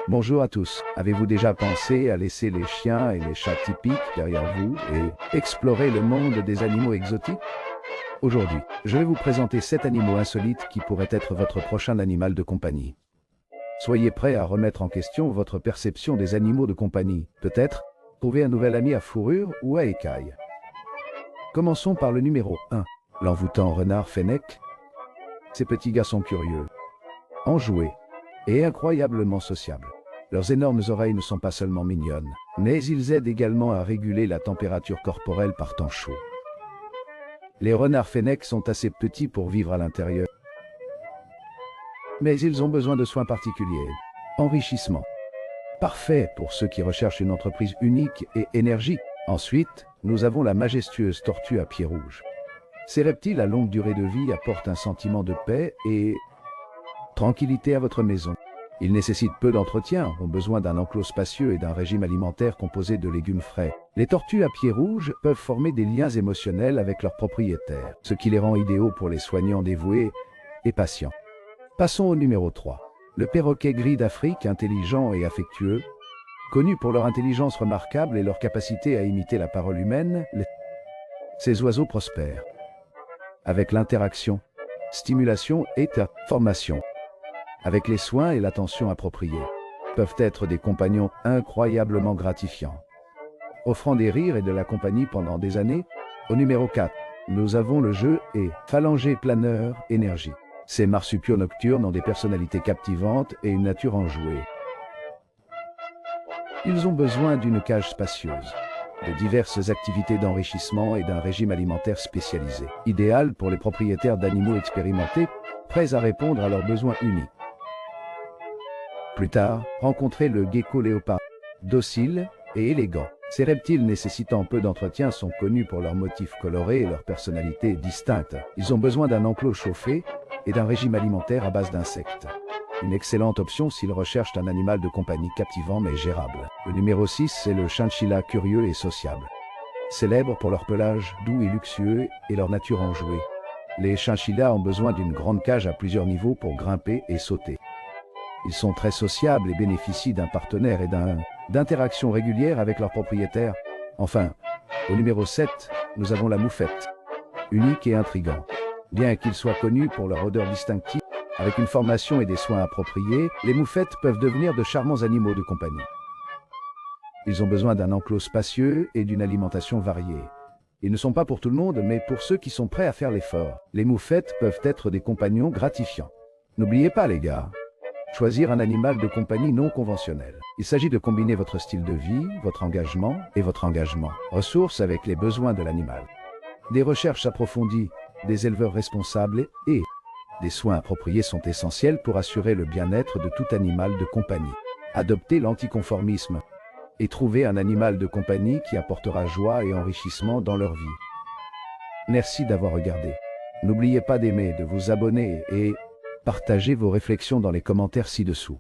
Bonjour à tous. Avez-vous déjà pensé à laisser les chiens et les chats typiques derrière vous et explorer le monde des animaux exotiques? Aujourd'hui, je vais vous présenter 7 animaux insolites qui pourraient être votre prochain animal de compagnie. Soyez prêts à remettre en question votre perception des animaux de compagnie. Peut-être trouver un nouvel ami à fourrure ou à écailles. Commençons par le numéro 1, l'envoûtant renard fennec. Ces petits gars sont curieux, enjoués et incroyablement sociables. Leurs énormes oreilles ne sont pas seulement mignonnes, mais ils aident également à réguler la température corporelle par temps chaud. Les renards fennecs sont assez petits pour vivre à l'intérieur, mais ils ont besoin de soins particuliers. Enrichissement. Parfait pour ceux qui recherchent une entreprise unique et énergique. Ensuite, nous avons la majestueuse tortue à pieds rouges. Ces reptiles à longue durée de vie apportent un sentiment de paix et tranquillité à votre maison. Ils nécessitent peu d'entretien, ont besoin d'un enclos spacieux et d'un régime alimentaire composé de légumes frais. Les tortues à pieds rouges peuvent former des liens émotionnels avec leurs propriétaires, ce qui les rend idéaux pour les soignants dévoués et patients. Passons au numéro 3. Le perroquet gris d'Afrique, intelligent et affectueux. Connu pour leur intelligence remarquable et leur capacité à imiter la parole humaine, ces oiseaux prospèrent avec l'interaction, stimulation et formation. Avec les soins et l'attention appropriée, peuvent être des compagnons incroyablement gratifiants. Offrant des rires et de la compagnie pendant des années, au numéro 4, nous avons le jeu et phalangé planeur énergie. Ces marsupiaux nocturnes ont des personnalités captivantes et une nature enjouée. Ils ont besoin d'une cage spacieuse, de diverses activités d'enrichissement et d'un régime alimentaire spécialisé, idéal pour les propriétaires d'animaux expérimentés, prêts à répondre à leurs besoins uniques. Plus tard, rencontrez le gecko léopard, docile et élégant. Ces reptiles nécessitant peu d'entretien sont connus pour leurs motifs colorés et leur personnalité distincte. Ils ont besoin d'un enclos chauffé et d'un régime alimentaire à base d'insectes. Une excellente option s'ils recherchent un animal de compagnie captivant mais gérable. Le numéro 6, c'est le chinchilla curieux et sociable. Célèbres pour leur pelage doux et luxueux et leur nature enjouée. Les chinchillas ont besoin d'une grande cage à plusieurs niveaux pour grimper et sauter. Ils sont très sociables et bénéficient d'un partenaire et d'interactions régulières avec leurs propriétaires. Enfin, au numéro 7, nous avons la moufette. Unique et intrigant. Bien qu'ils soient connus pour leur odeur distinctive, avec une formation et des soins appropriés, les moufettes peuvent devenir de charmants animaux de compagnie. Ils ont besoin d'un enclos spacieux et d'une alimentation variée. Ils ne sont pas pour tout le monde, mais pour ceux qui sont prêts à faire l'effort. Les moufettes peuvent être des compagnons gratifiants. N'oubliez pas les gars, choisir un animal de compagnie non conventionnel. Il s'agit de combiner votre style de vie, votre engagement et votre engagement. Ressources avec les besoins de l'animal. Des recherches approfondies, des éleveurs responsables et des soins appropriés sont essentiels pour assurer le bien-être de tout animal de compagnie. Adoptez l'anticonformisme et trouvez un animal de compagnie qui apportera joie et enrichissement dans leur vie. Merci d'avoir regardé. N'oubliez pas d'aimer, de vous abonner et partager vos réflexions dans les commentaires ci-dessous.